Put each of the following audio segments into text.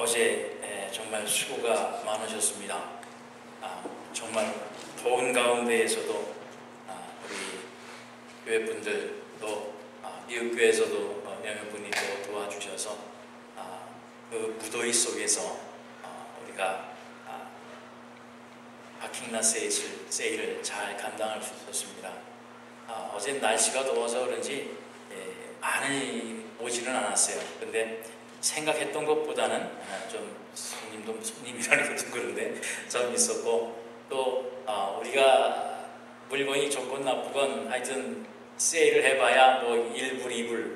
어제 정말 수고가 많으셨습니다. 정말 더운 가운데에서도 우리 교회 분들 또 미국 교회에서도 몇몇 분이 또 도와주셔서 그 무더위 속에서 우리가 바킹라 세일을 잘 감당할 수 있었습니다. 어제 날씨가 더워서 그런지 많이 오지는 않았어요. 근데 생각했던 것보다는 좀 손님이라는 것도 그런데 좀 있었고, 또 우리가 물건이 좋건 나쁘건 하여튼 세일을 해봐야 뭐 1불, 2불,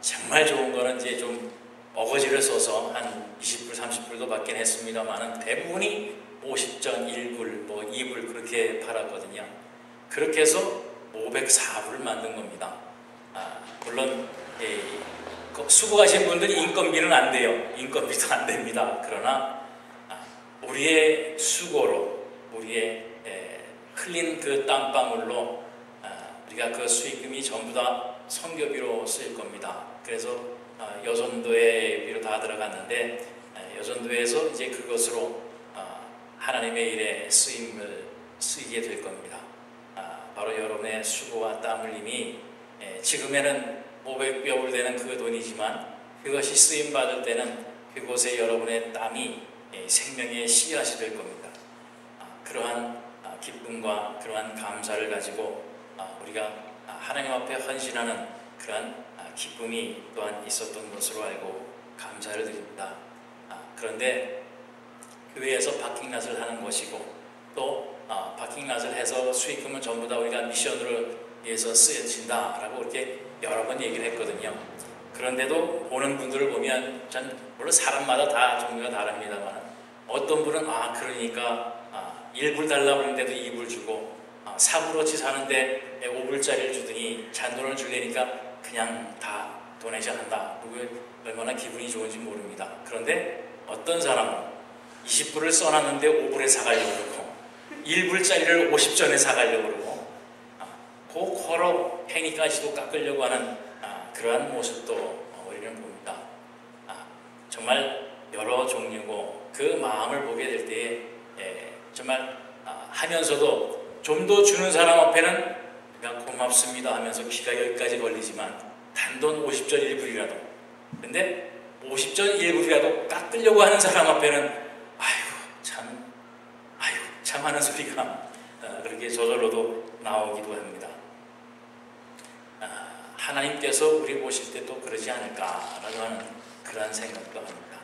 정말 좋은 거는 이제 좀 어거지를 써서 한 20불, 30불도 받긴 했습니다만은 대부분이 50전, 1불, 뭐 2불 그렇게 팔았거든요. 그렇게 해서 504불을 만든 겁니다. 물론 수고하신 분들이 인건비는 안 돼요. 인건비도 안 됩니다. 그러나 우리의 수고로, 우리의 흘린 그 땀방울로 우리가 그 수익금이 전부 다 선교비로 쓰일 겁니다. 그래서 여전도회비로 다 들어갔는데, 여전도회에서 이제 그것으로 하나님의 일에 쓰이게 될 겁니다. 바로 여러분의 수고와 땀 흘림이 지금에는 500뼈울 되는 그 돈이지만, 그것이 쓰임받을 때는 그곳에 여러분의 땀이 생명의 씨앗이 될 겁니다. 그러한 기쁨과 그러한 감사를 가지고 우리가 하나님 앞에 헌신하는 그러한 기쁨이 또한 있었던 것으로 알고 감사를 드립니다. 그런데 교회에서 바킹낫을 하는 것이고, 또 바킹낫을 해서 수익금은 전부 다 우리가 미션으로 위해서 쓰여진다라고 이렇게 여러 번 얘기를 했거든요. 그런데도 보는 분들을 보면, 물론 사람마다 다 종류가 다릅니다만, 어떤 분은 그러니까 1불 달라고 하는데도 2불 주고, 4불어치 사는데 5불짜리를 주더니 잔돈을 주려니까 그냥 다 도네이션 한다. 그게 얼마나 기분이 좋은지 모릅니다. 그런데 어떤 사람은 20불을 써놨는데 5불에 사가려고 그러고, 1불짜리를 50전에 사가려고 그러고, 고코로 행위까지도 깎으려고 하는 그러한 모습도 우리는 봅니다. 정말 여러 종류고, 그 마음을 보게 될 때에 정말 하면서도 좀 더 주는 사람 앞에는 그냥 고맙습니다 하면서 귀가 여기까지 걸리지만, 단돈 50전 1불이라도, 근데 50전 1불이라도 깎으려고 하는 사람 앞에는 참 하는 소리가 그렇게 저절로도 나오기도 합니다. 하나님께서 우리 보실 때도 그러지 않을까라고 하는 그런 생각도 합니다.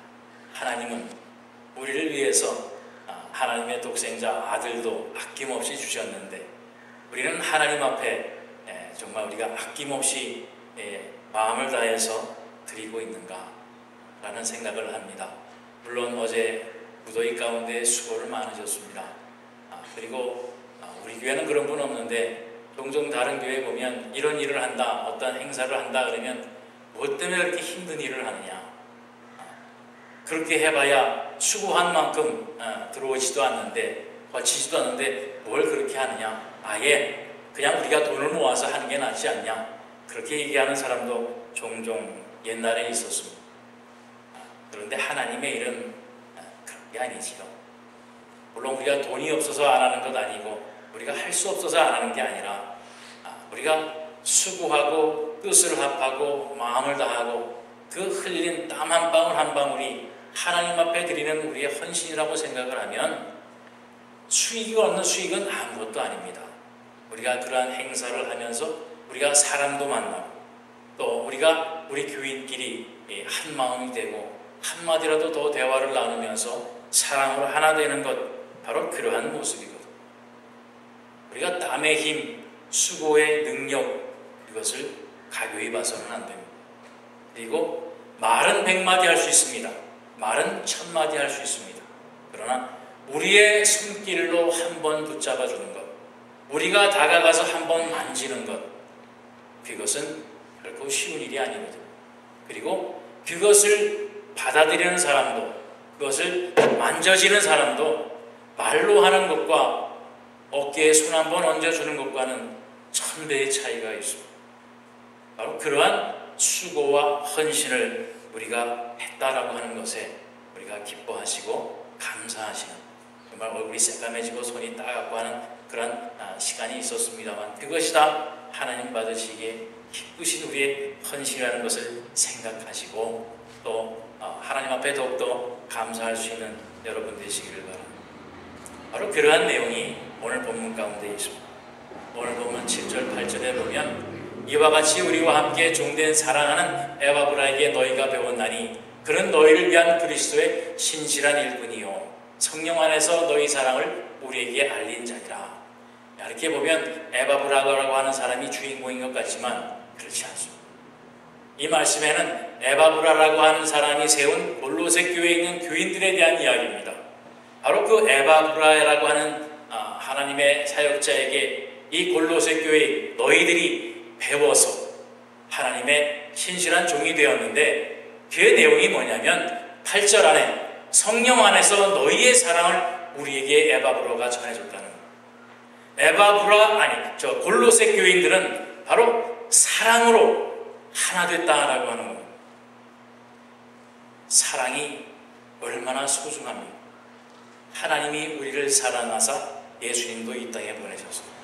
하나님은 우리를 위해서 하나님의 독생자 아들도 아낌없이 주셨는데, 우리는 하나님 앞에 정말 우리가 아낌없이 마음을 다해서 드리고 있는가라는 생각을 합니다. 물론 어제 무더위 가운데 수고를 많으셨습니다. 그리고 우리 교회는 그런 분 없는데, 종종 다른 교회 보면 이런 일을 한다, 어떤 행사를 한다 그러면 뭐 때문에 그렇게 힘든 일을 하느냐, 그렇게 해봐야 수고한 만큼 들어오지도 않는데, 거치지도 않는데 뭘 그렇게 하느냐, 아예 그냥 우리가 돈을 모아서 하는 게 낫지 않냐, 그렇게 얘기하는 사람도 종종 옛날에 있었습니다. 그런데 하나님의 일은 그런 게 아니지요. 물론 우리가 돈이 없어서 안 하는 것 아니고, 우리가 할 수 없어서 안 하는 게 아니라, 우리가 수고하고 뜻을 합하고 마음을 다하고 그 흘린 땀 한 방울 한 방울이 하나님 앞에 드리는 우리의 헌신이라고 생각을 하면, 수익이 없는 수익은 아무것도 아닙니다. 우리가 그러한 행사를 하면서 우리가 사람도 만나고, 또 우리가 우리 교인끼리 한 마음이 되고 한마디라도 더 대화를 나누면서 사랑으로 하나 되는 것, 바로 그러한 모습이거든요. 우리가 땀의 힘, 수고의 능력, 이것을 가벼이 봐서는 안 됩니다. 그리고 말은 100마디 할 수 있습니다. 말은 1000마디 할 수 있습니다. 그러나 우리의 손길로 한번 붙잡아 주는 것, 우리가 다가가서 한번 만지는 것, 그것은 결코 쉬운 일이 아니거든요. 그리고 그것을 받아들이는 사람도, 그것을 만져지는 사람도 말로 하는 것과 어깨에 손 한번 얹어주는 것과는 1000배의 차이가 있습니다. 바로 그러한 수고와 헌신을 우리가 했다라고 하는 것에 우리가 기뻐하시고 감사하시는, 정말 얼굴이 새까매지고 손이 따갑고 하는 그런 시간이 있었습니다만, 그것이 다 하나님 받으시기에 기쁘신 우리의 헌신이라는 것을 생각하시고 또 하나님 앞에 더욱더 감사할 수 있는 여러분 되시기를 바랍니다. 바로 그러한 내용이 오늘 본문 가운데 있습니다. 오늘 본문 7절 8절에 보면 이와 같이 우리와 함께 종된 사랑하는 에바브라에게 너희가 배웠나니 그는 너희를 위한 그리스도의 신실한 일꾼이요 성령 안에서 너희 사랑을 우리에게 알린 자니라. 이렇게 보면 에바브라라고 하는 사람이 주인공인 것 같지만 그렇지 않습니다. 이 말씀에는 에바브라라고 하는 사람이 세운 골로새 교회에 있는 교인들에 대한 이야기입니다. 바로 그 에바브라라고 하는 하나님의 사역자에게 이 골로새 교회 너희들이 배워서 하나님의 신실한 종이 되었는데, 그 내용이 뭐냐면 8절 안에 성령 안에서 너희의 사랑을 우리에게 에바브라가 전해줬다는 거예요. 골로새 교인들은 바로 사랑으로 하나 됐다라고 하는 겁니다. 사랑이 얼마나 소중합니까? 하나님이 우리를 사랑하사 예수님도 이 땅에 보내셨습니다.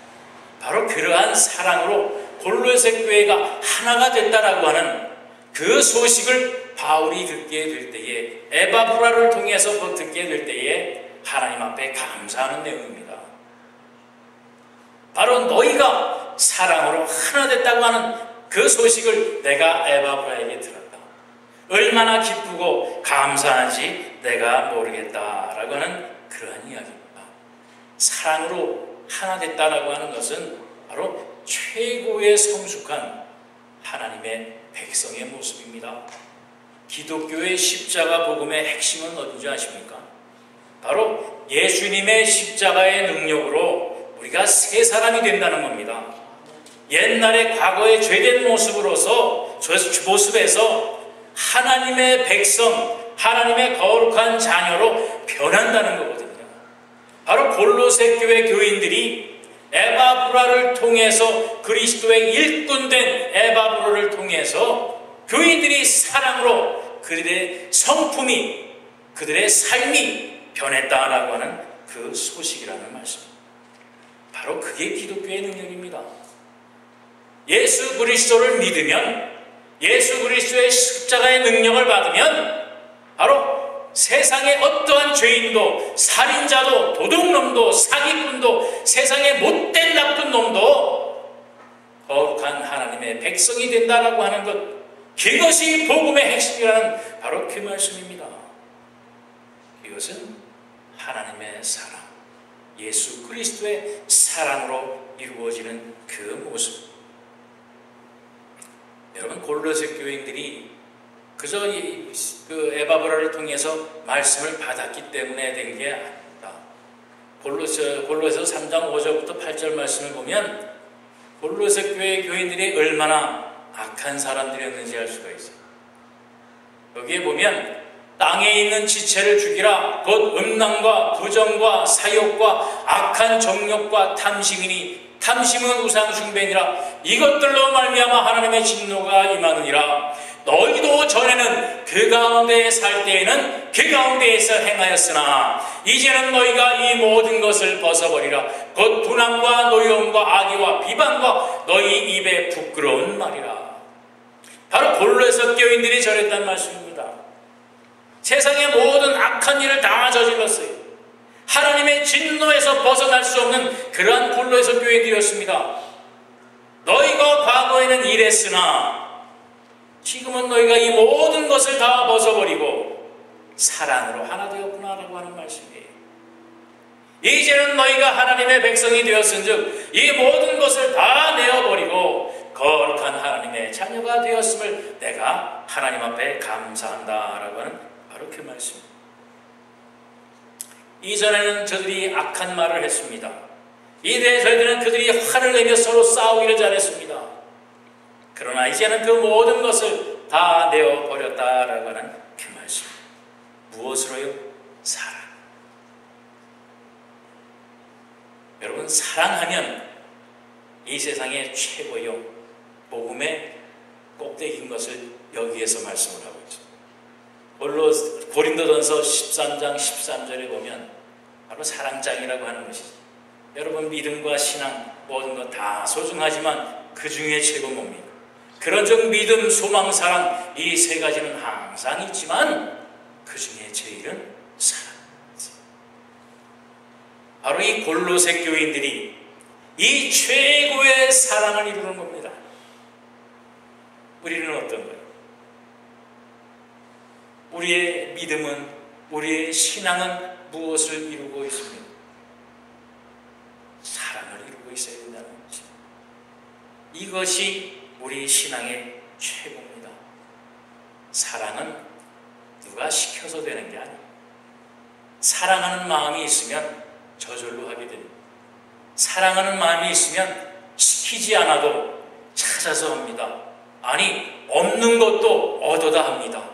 바로 그러한 사랑으로 골로새 교회가 하나가 됐다라고 하는 그 소식을 바울이 듣게 될 때에, 에바브라를 통해서 듣게 될 때에 하나님 앞에 감사하는 내용입니다. 바로 너희가 사랑으로 하나 됐다고 하는 그 소식을 내가 에바브라에게 들었다. 얼마나 기쁘고 감사한지 내가 모르겠다라고 하는 그러한 이야기입니다. 사랑으로 하나 됐다라고 하는 것은 바로 최고의 성숙한 하나님의 백성의 모습입니다. 기독교의 십자가 복음의 핵심은 어딘지 아십니까? 바로 예수님의 십자가의 능력으로 우리가 새 사람이 된다는 겁니다. 옛날의 과거의 죄된 모습에서 하나님의 백성, 하나님의 거룩한 자녀로 변한다는 거거든요. 바로 골로새 교회 교인들이 에바브라를 통해서, 그리스도의 일꾼된 에바브라를 통해서 교인들이 사랑으로 그들의 성품이, 그들의 삶이 변했다라고 하는 그 소식이라는 말씀입니다. 바로 그게 기독교의 능력입니다. 예수 그리스도를 믿으면, 예수 그리스도의 십자가의 능력을 받으면 바로 세상의 어떠한 죄인도, 살인자도, 도둑놈도, 사기꾼도, 세상의 못된 나쁜 놈도 거룩한 하나님의 백성이 된다라고 하는 것, 그것이 복음의 핵심이라는 바로 그 말씀입니다. 이것은 하나님의 사랑, 예수 그리스도의 사랑으로 이루어지는 그 모습. 여러분, 골로새 교인들이 그저 그 에바브라를 통해서 말씀을 받았기 때문에 된 게 아닙니다. 골로새서 3장 5절부터 8절 말씀을 보면 골로새 교회 교인들이 얼마나 악한 사람들이었는지 알 수가 있어요. 여기에 보면 땅에 있는 지체를 죽이라, 곧 음란과 부정과 사욕과 악한 정욕과 탐심이니 탐심은 우상 숭배니라. 이것들로 말미암아 하나님의 진노가 임하느니라. 너희도 전에는 그 가운데에 살 때에는 그 가운데에서 행하였으나 이제는 너희가 이 모든 것을 벗어버리라. 곧 분함과 노여움과 악의와 비방과 너희 입에 부끄러운 말이라. 바로 골로새 교인들이 저랬단 말씀입니다. 세상의 모든 악한 일을 다 저질렀어요. 하나님의 진노에서 벗어날 수 없는 그러한 골로새 교인들이었습니다. 너희가 과거에는 이랬으나 지금은 너희가 이 모든 것을 다 벗어버리고 사랑으로 하나 되었구나라고 하는 말씀이에요. 이제는 너희가 하나님의 백성이 되었은즉 이 모든 것을 다 내어버리고 거룩한 하나님의 자녀가 되었음을 내가 하나님 앞에 감사한다라고 하는 바로 그 말씀입니다. 이전에는 저들이 악한 말을 했습니다. 이때 저희들은 그들이 화를 내며 서로 싸우기를 잘했습니다. 그러나 이제는 그 모든 것을 다 내어버렸다라고 하는 그 말씀. 무엇으로요? 사랑. 여러분, 사랑하면 이 세상의 최고요 복음의 꼭대기인 것을 여기에서 말씀을 하고 있습니다. 고린도전서 13장 13절에 보면 바로 사랑장이라고 하는 것이죠. 여러분, 믿음과 신앙 모든 것 다 소중하지만 그 중에 최고 뭡니까? 그런 즉 믿음, 소망, 사랑 이 세 가지는 항상 있지만 그 중에 제일은 사랑이지. 바로 이 골로새 교인들이 이 최고의 사랑을 이루는 겁니다. 우리는 어떤 거예요? 우리의 믿음은, 우리의 신앙은 무엇을 이루고 있습니까? 사랑을 이루고 있어야 된다는 거죠. 이것이 우리 신앙의 최고입니다. 사랑은 누가 시켜서 되는 게 아니에요. 사랑하는 마음이 있으면 저절로 하게 됩니다. 사랑하는 마음이 있으면 시키지 않아도 찾아서 합니다. 아니, 없는 것도 얻어다 합니다.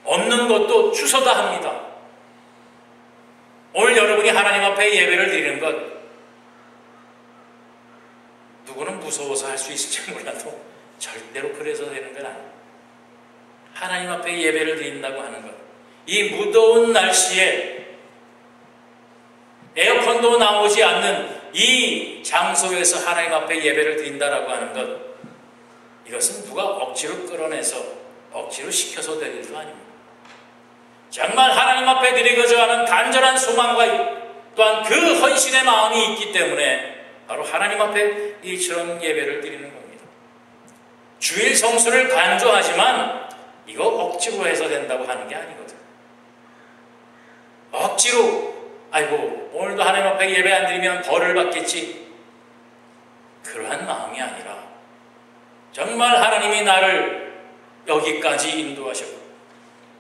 없는 것도 주워다 합니다. 오늘 여러분이 하나님 앞에 예배를 드리는 것, 누구는 무서워서 할 수 있을지 몰라도 절대로 그래서 되는 건 아니에요. 하나님 앞에 예배를 드린다고 하는 것, 이 무더운 날씨에 에어컨도 나오지 않는 이 장소에서 하나님 앞에 예배를 드린다라고 하는 것, 이것은 누가 억지로 끌어내서 억지로 시켜서 될 일도 아닙니다. 정말 하나님 앞에 드리고자 하는 간절한 소망과 또한 그 헌신의 마음이 있기 때문에 바로 하나님 앞에 이처럼 예배를 드리는 겁니다. 주일 성수를 간조하지만 이거 억지로 해서 된다고 하는 게 아니거든. 억지로 아이고 오늘도 하나님 앞에 예배 안 드리면 벌을 받겠지, 그러한 마음이 아니라 정말 하나님이 나를 여기까지 인도하셨고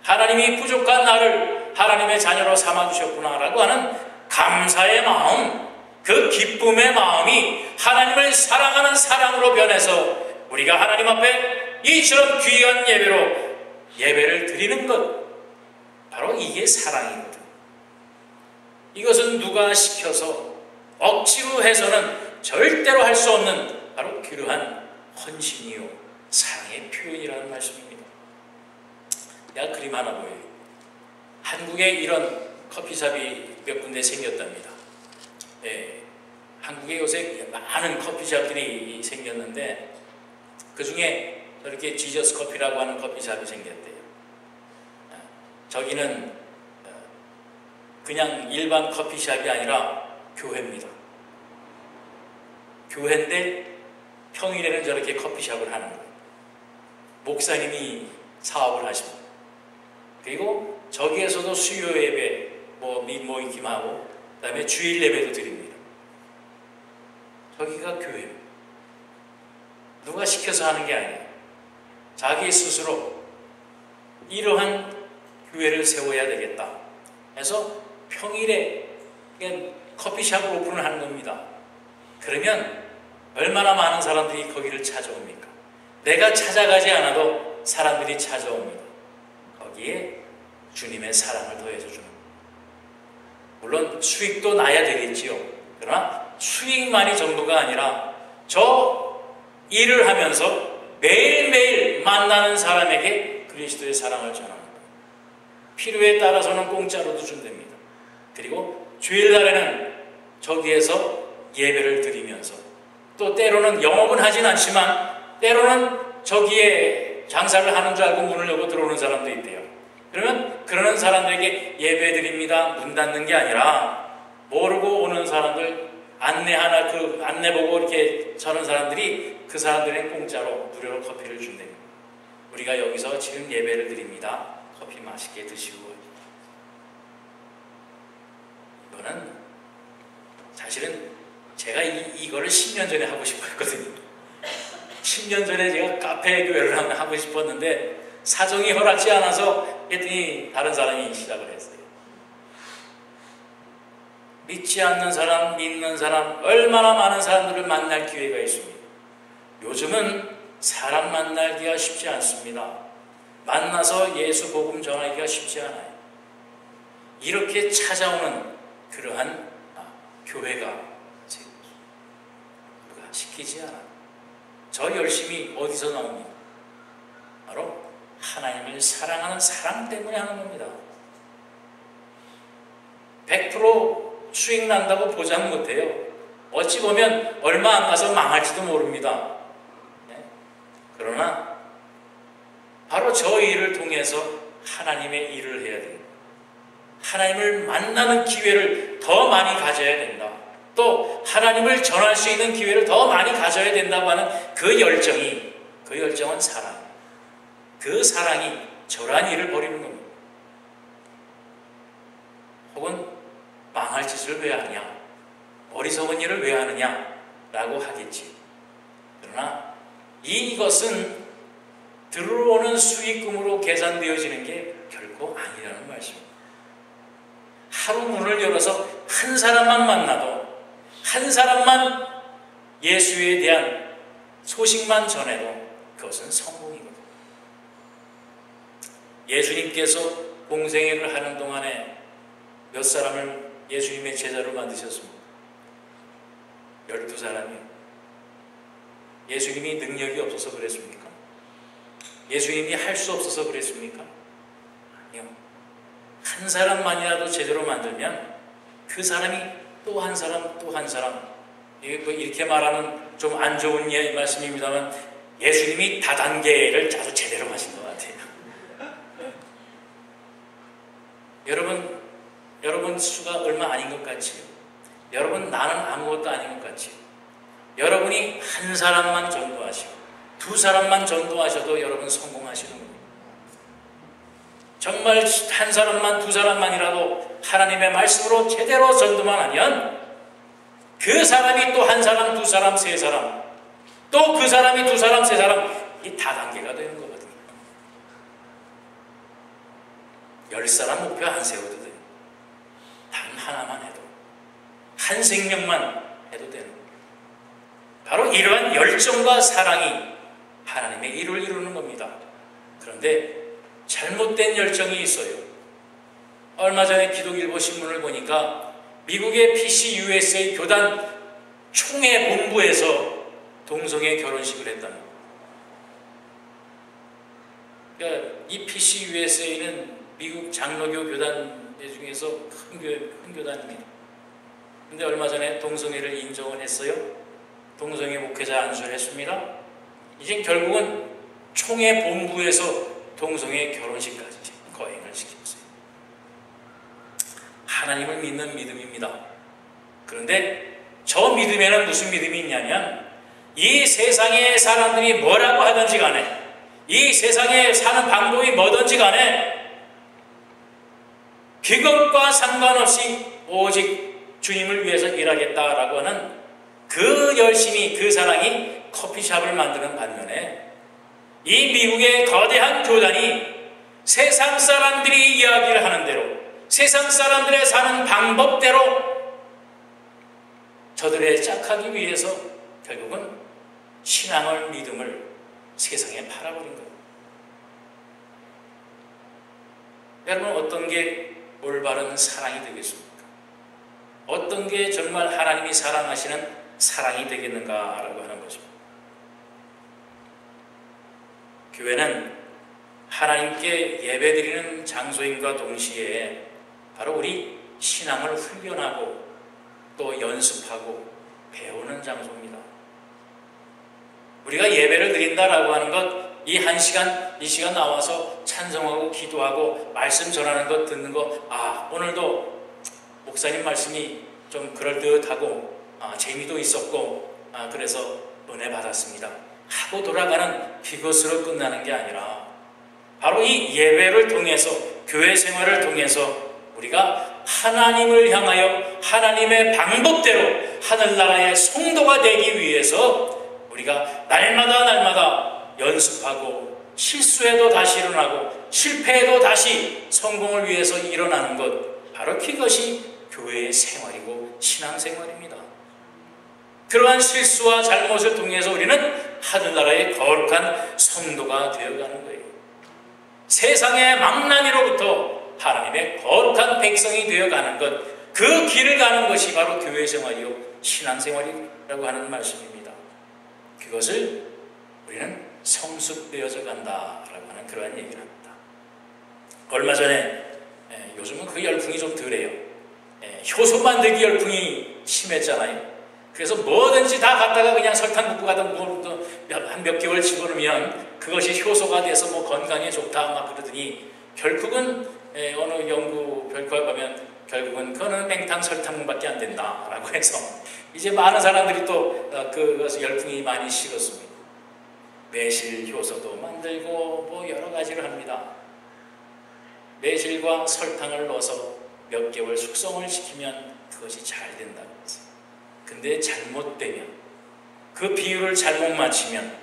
하나님이 부족한 나를 하나님의 자녀로 삼아주셨구나라고 하는 감사의 마음, 그 기쁨의 마음이 하나님을 사랑하는 사랑으로 변해서 우리가 하나님 앞에 이처럼 귀한 예배로 예배를 드리는 것, 바로 이게 사랑이거든. 이것은 누가 시켜서 억지로 해서는 절대로 할 수 없는 바로 그러한 헌신이요 사랑의 표현이라는 말씀입니다. 내가 그림 하나 보여요. 한국에 이런 커피숍이 몇 군데 생겼답니다. 예, 한국에 요새 많은 커피숍들이 생겼는데 그 중에 이렇게 지저스 커피라고 하는 커피숍이 생겼대요. 저기는 그냥 일반 커피숍이 아니라 교회입니다. 교회인데 평일에는 저렇게 커피숍을 하는 거예요. 목사님이 사업을 하십니다. 그리고 저기에서도 수요 예배, 모임하고 그 다음에 주일 예배도 드립니다. 저기가 교회입니다. 누가 시켜서 하는 게 아니에요. 자기 스스로 이러한 교회를 세워야 되겠다 해서 평일에 그냥 커피숍을 오픈을 하는 겁니다. 그러면 얼마나 많은 사람들이 거기를 찾아옵니까? 내가 찾아가지 않아도 사람들이 찾아옵니다. 거기에 주님의 사랑을 더해서 주는 겁니다. 물론 수익도 나야 되겠지요. 그러나 수익만이 전부가 아니라 저 일을 하면서 매일매일 만나는 사람에게 그리스도의 사랑을 전합니다. 필요에 따라서는 공짜로도 준답니다. 그리고 주일날에는 저기에서 예배를 드리면서 또 때로는 영업은 하진 않지만 때로는 저기에 장사를 하는 줄 알고 문을 열고 들어오는 사람도 있대요. 그러면 그러는 사람들에게 예배 드립니다 문 닫는 게 아니라 모르고 오는 사람들 안내 하나 그 안내 보고 이렇게 서는 사람들이 그 사람들은 공짜로 무료로 커피를 준답니다. 우리가 여기서 지금 예배를 드립니다. 커피 맛있게 드시고. 이거는 사실은 제가 이거를 10년 전에 하고 싶어 했거든요. 10년 전에 제가 카페 교회를 하고 싶었는데 사정이 허락지 않아서 했더니 다른 사람이 시작을 했어요. 믿지 않는 사람, 믿는 사람, 얼마나 많은 사람들을 만날 기회가 있습니다. 요즘은 사람 만나기가 쉽지 않습니다. 만나서 예수 복음 전하기가 쉽지 않아요. 이렇게 찾아오는 그러한 교회가 누가 시키지 않아요. 저 열심히 어디서 나옵니까? 바로 하나님을 사랑하는 사랑 때문에 하는 겁니다. 100% 수익 난다고 보장 못해요. 어찌 보면 얼마 안 가서 망할지도 모릅니다. 그러나 바로 저 일을 통해서 하나님의 일을 해야 됩니다. 하나님을 만나는 기회를 더 많이 가져야 된다. 또 하나님을 전할 수 있는 기회를 더 많이 가져야 된다고 하는 그 열정은 사랑. 그 사랑이 저러한 일을 벌이는 겁니다. 혹은 망할 짓을 왜 하냐, 어리석은 일을 왜 하느냐 라고 하겠지. 그러나 이것은 들어오는 수익금으로 계산되어지는 게 결코 아니라는 말씀입니다. 하루 문을 열어서 한 사람만 만나도, 한 사람만 예수에 대한 소식만 전해도 그것은 성공이거든요. 예수님께서 공생애를 하는 동안에 몇 사람을 예수님의 제자로 만드셨습니까? 12사람이요. 예수님이 능력이 없어서 그랬습니까? 예수님이 할 수 없어서 그랬습니까? 아니요. 한 사람만이라도 제대로 만들면 그 사람이 또 한 사람, 또 한 사람, 이렇게 말하는 좀 안 좋은 말씀입니다만 예수님이 다단계를 아주 제대로 하신 것 같아요. 여러분 수가 얼마 아닌 것 같지요? 여러분 나는 아무것도 아닌 것 같지요? 여러분이 한 사람만 전도하시고 두 사람만 전도하셔도 여러분 성공하시는 겁니다. 정말 한 사람만 두 사람만이라도 하나님의 말씀으로 제대로 전도만 하면 그 사람이 또 한 사람, 두 사람, 세 사람, 또 그 사람이 두 사람, 세 사람, 이 다단계가 되는 거거든요. 10사람 목표 안 세워도 돼요. 단 하나만 해도, 한 생명만 해도 되는 거예요. 바로 이러한 열정과 사랑이 하나님의 일을 이루는 겁니다. 그런데 잘못된 열정이 있어요. 얼마 전에 기독일보 신문을 보니까 미국의 PCUSA 교단 총회 본부에서 동성애 결혼식을 했답니다. 그러니까 이 PCUSA는 미국 장로교 교단 중에서 큰 교단입니다. 근데 얼마 전에 동성애를 인정을 했어요. 동성애 목회자 안수를 했습니다. 이제 결국은 총회 본부에서 동성애 결혼식까지 거행을 시켰어요. 하나님을 믿는 믿음입니다. 그런데 저 믿음에는 무슨 믿음이 있냐면 이 세상의 사람들이 뭐라고 하든지 간에, 이 세상에 사는 방법이 뭐든지 간에 그것과 상관없이 오직 주님을 위해서 일하겠다라고 하는 그 열심이, 그 사랑이 커피숍을 만드는 반면에 이 미국의 거대한 교단이 세상 사람들이 이야기를 하는 대로, 세상 사람들의 사는 방법대로 저들의 짝하기 위해서 결국은 신앙을, 믿음을 세상에 팔아버린 거예요. 여러분, 어떤 게 올바른 사랑이 되겠습니까? 어떤 게 정말 하나님이 사랑하시는 사랑이 되겠는가라고 하는 것입니다. 교회는 하나님께 예배드리는 장소인과 동시에 바로 우리 신앙을 훈련하고 또 연습하고 배우는 장소입니다. 우리가 예배를 드린다라고 하는 것, 이 시간 나와서 찬송하고 기도하고 말씀 전하는 것, 듣는 것, 오늘도 목사님 말씀이 좀 그럴듯하고 재미도 있었고 그래서 은혜 받았습니다 하고 돌아가는 그것으로 끝나는 게 아니라 바로 이 예배를 통해서, 교회 생활을 통해서 우리가 하나님을 향하여 하나님의 방법대로 하늘나라의 성도가 되기 위해서 우리가 날마다 연습하고 실수해도 다시 일어나고 실패해도 다시 성공을 위해서 일어나는 것, 바로 그것이 교회의 생활이고 신앙생활입니다. 그러한 실수와 잘못을 통해서 우리는 하늘나라의 거룩한 성도가 되어가는 거예요. 세상의 망나니로부터 하나님의 거룩한 백성이 되어가는 것, 그 길을 가는 것이 바로 교회 생활이요 신앙생활이라고 하는 말씀입니다. 그것을 우리는 성숙되어져 간다라고 하는 하는 그러한 얘기를 합니다. 얼마 전에 요즘은 그 열풍이 좀 덜해요. 효소 만들기 열풍이 심했잖아요. 그래서 뭐든지 다 갖다가 그냥 설탕 붓고 가다 한 몇 개월 집어넣으면 그것이 효소가 돼서 뭐 건강에 좋다 막 그러더니 결국은 어느 연구 결과에 보면 결국은 그거는 맹탕 설탕밖에 안 된다라고 해서 이제 많은 사람들이 또 그것을 열풍이 많이 식었습니다. 매실 효소도 만들고 뭐 여러 가지를 합니다. 매실과 설탕을 넣어서 몇 개월 숙성을 시키면 그것이 잘 된다고 했어요. 근데 잘못되면, 그 비율을 잘못 맞추면,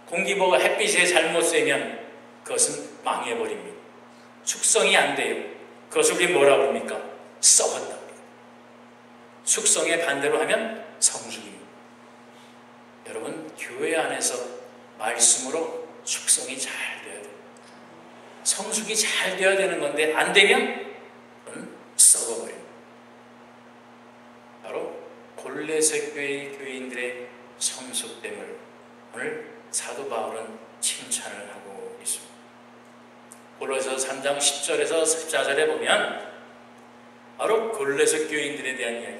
공기보가 햇빛에 잘못 쐬면 그것은 망해버립니다. 숙성이 안 돼요. 그것을 우리 뭐라고 합니까? 썩었다. 숙성의 반대로 하면 성숙입니다. 여러분, 교회 안에서 말씀으로 숙성이 잘 돼야 돼요. 성숙이 잘 돼야 되는 건데 안 되면 썩어버려요. 바로 골로새 교회의 교인들의 성숙됨을 오늘 사도 바울은 칭찬을 하고 있습니다. 골로새 3장 10절에서 14절에 보면 바로 골로새 교인들에 대한 이야기.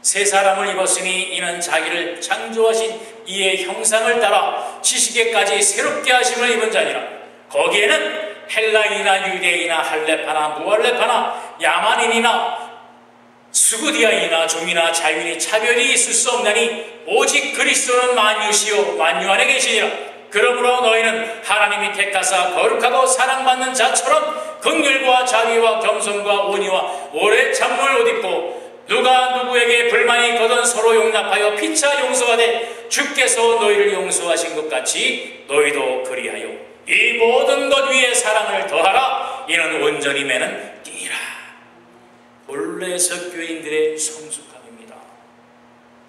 새 사람을 입었으니 이는 자기를 창조하신 이의 형상을 따라 지식에까지 새롭게 하심을 입은 자니라. 거기에는 헬라인이나 유대인이나 할레파나 무할레파나 야만인이나 수구디아인이나 종이나 자유인이 차별이 있을 수 없나니 오직 그리스도는 만유시요 만유 안에 계시니라. 그러므로 너희는 하나님이 택하사 거룩하고 사랑받는 자처럼 긍휼과 자비와 겸손과 온유와 오래 참음을 옷 입고 누가 누구에게 불만이 있거든 서로 용납하여 피차 용서하되 주께서 너희를 용서하신 것 같이 너희도 그리하여 이 모든 것 위에 사랑을 더하라. 이는 온전히 매는 띠라. 골로새 교인들의 성숙함입니다.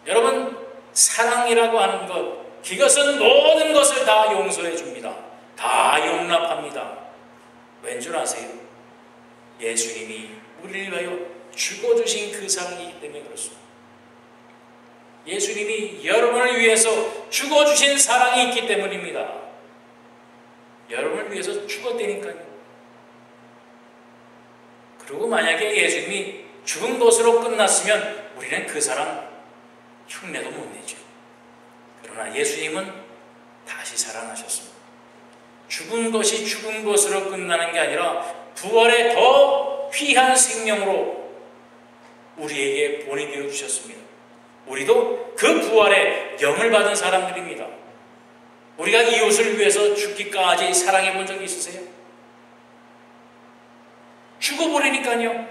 여러분, 사랑이라고 하는 것, 그것은 모든 것을 다 용서해 줍니다. 다 용납합니다. 왠 줄 아세요? 예수님이 우리를 위하여 죽어주신 그 사랑이기 때문에 그렇습니다. 예수님이 여러분을 위해서 죽어주신 사랑이 있기 때문입니다. 여러분을 위해서 죽었다니까요. 그리고 만약에 예수님이 죽은 것으로 끝났으면 우리는 그 사랑 흉내도 못 내죠. 그러나 예수님은 다시 살아나셨습니다. 죽은 것이 죽은 것으로 끝나는 게 아니라 부활의 더 귀한 생명으로 우리에게 본이 되어 주셨습니다. 우리도 그 부활의 영을 받은 사람들입니다. 우리가 이웃을 위해서 죽기까지 사랑해 본 적이 있으세요? 죽어버리니까요.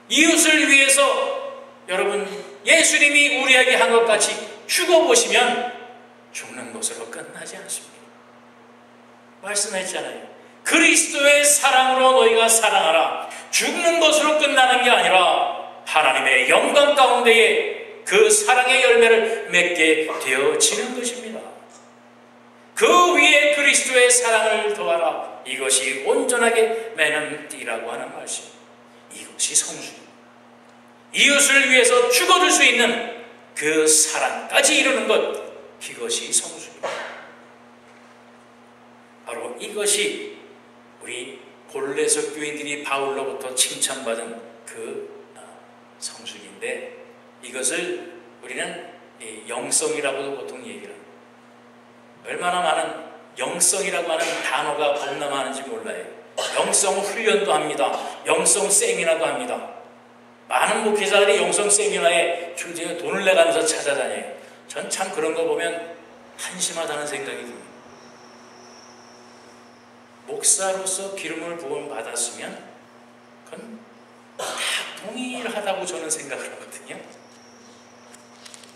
이웃을 위해서 여러분 예수님이 우리에게 한 것 같이 죽어보시면 죽는 것으로 끝나지 않습니다. 말씀했잖아요. 그리스도의 사랑으로 너희가 사랑하라. 죽는 것으로 끝나는 게 아니라 하나님의 영광 가운데에 그 사랑의 열매를 맺게 되어지는 것입니다. 그 위에 그리스도의 사랑을 더하라. 이것이 온전하게 매는 띠라고 하는 말씀. 이것이 성숙입니다. 이웃을 위해서 죽어줄 수 있는 그 사랑까지 이루는 것, 이것이 성숙입니다. 바로 이것이 우리 골로새 교인들이 바울로부터 칭찬받은 그 성숙인데, 이것을 우리는 영성이라고도 보통 얘기를 합니다. 얼마나 많은 영성이라고 하는 단어가 범람하는지 몰라요. 영성 훈련도 합니다. 영성 세미나도 합니다. 많은 목회자들이 영성 세미나에 돈을 내가면서 찾아다녀요. 전 참 그런 거 보면 한심하다는 생각이 듭니다. 목사로서 기름을 부음 받았으면 그건 다 동일하다고 저는 생각을 하거든요.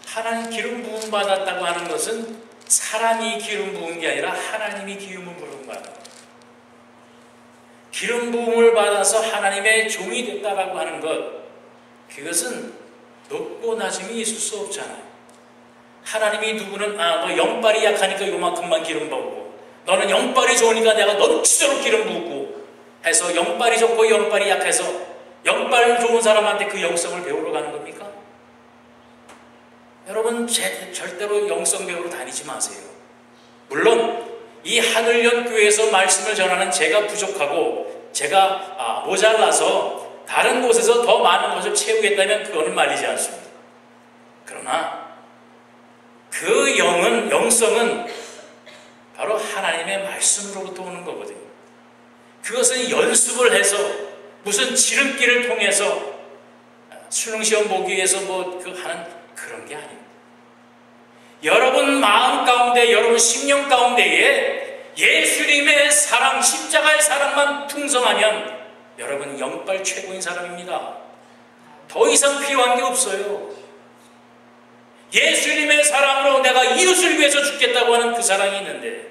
하나님 기름 부음 받았다고 하는 것은 사람이 기름 부은 게 아니라 하나님이 기름 부음을 받는 거예요. 기름 부음을 받아서 하나님의 종이 됐다라고 하는 것, 그것은 높고 낮음이 있을 수 없잖아요. 하나님이 누구는 너 영빨이 약하니까 요만큼만 기름 부고, 너는 영빨이 좋으니까 내가 넘치도록 기름 부고 해서 영빨이 좋고 영빨이 약해서 영빨 좋은 사람한테 그 영성을 배우러 가는 겁니까? 여러분 절대로 영성 배우러 다니지 마세요. 물론 이 하늘연교회에서 말씀을 전하는 제가 부족하고 제가 모자라서 다른 곳에서 더 많은 것을 채우겠다면 그거는 말리지 않습니다. 그러나 그 영성은 바로 하나님의 말씀으로부터 오는 거거든요. 그것은 연습을 해서 무슨 지름길을 통해서 수능시험 보기 위해서 하는 그런 게 아닙니다. 여러분 마음 가운데, 여러분 심령 가운데에 예수님의 사랑, 십자가의 사랑만 풍성하면 여러분 영빨 최고인 사람입니다. 더 이상 필요한 게 없어요. 예수님의 사랑으로 내가 이웃을 위해서 죽겠다고 하는 그 사랑이 있는데,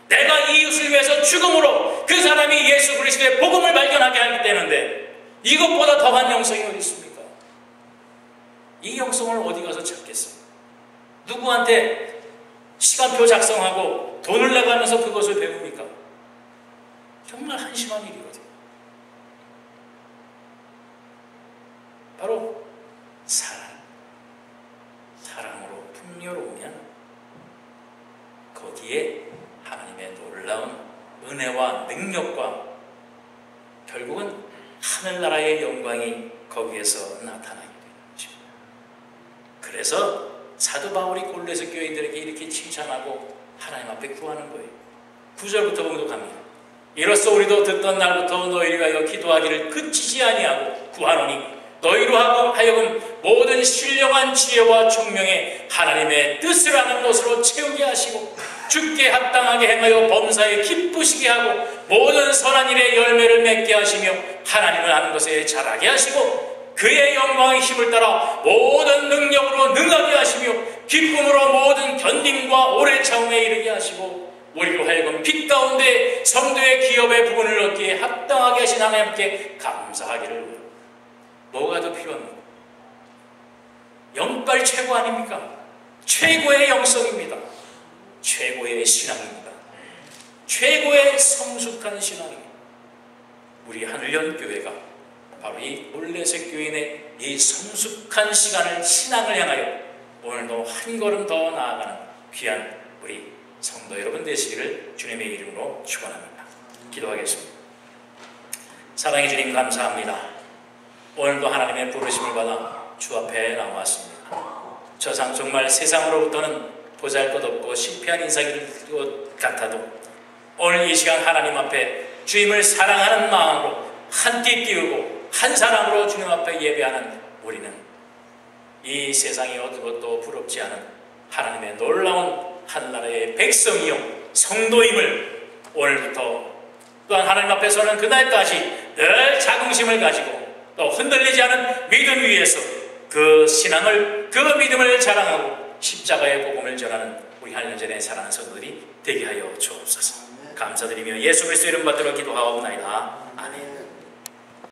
내가 이웃을 위해서 죽음으로 그 사람이 예수 그리스도의 복음을 발견하게 하게 되는데, 이것보다 더한 영성이 어디 있습니까? 이 영성을 어디 가서 찾겠습니까? 누구한테 시간표 작성하고 돈을 내가면서 그것을 배웁니까? 정말 한심한 일이거든요. 바로 사랑으로 풍요로우면 거기에 하나님의 놀라운 은혜와 능력과 결국은 하늘나라의 영광이 거기에서 나타나게 되는 거죠. 그래서 사도 바울이 골로새 교인들에게 이렇게 칭찬하고 하나님 앞에 구하는 거예요. 9절부터 공독합니다. 이로써 우리도 듣던 날부터 너희를 위하여 기도하기를 그치지 아니하고 구하노니 너희로 하여금 모든 신령한 지혜와 총명에 하나님의 뜻을 아는 것으로 채우게 하시고 주께 합당하게 행하여 범사에 기쁘시게 하고 모든 선한 일에 열매를 맺게 하시며 하나님을 아는 것에 자라게 하시고 그의 영광의 힘을 따라 모든 능력으로 능하게 하시며 기쁨으로 모든 견딤과 오래 참음에 이르게 하시고 우리로 하여금 빛 가운데 성도의 기업의 부분을 얻기에 합당하게 하신 하나님께 감사하기를. 뭐가 더 필요합니까? 영빨 최고 아닙니까? 최고의 영성입니다. 최고의 신앙입니다. 최고의 성숙한 신앙입니다. 우리 하늘연교회가 바로 이 올레색 교인의 이 성숙한 신앙을 향하여 오늘도 한 걸음 더 나아가는 귀한 우리 성도 여러분 되시기를 주님의 이름으로 축원합니다. 기도하겠습니다. 사랑의 주님 감사합니다. 오늘도 하나님의 부르심을 받아 주 앞에 나왔습니다. 저 상 정말 세상으로부터는 보잘것없고 실패한 인생일 것 같아도 오늘 이 시간 하나님 앞에 주님을 사랑하는 마음으로 한 띠 띄우고 한 사람으로 주님 앞에 예배하는 우리는 이 세상이 어느 것도 부럽지 않은 하나님의 놀라운 한나라의 백성이요 성도임을 오늘부터 또한 하나님 앞에 서는 그날까지 늘 자긍심을 가지고 또 흔들리지 않은 믿음 위에서 그 신앙을, 그 믿음을 자랑하고 십자가의 복음을 전하는 우리 한년전의 사랑하는 성도들이 되게 하여 주옵소서. 감사드리며 예수 그리스도 이름 받들어 기도하옵나이다. 아멘.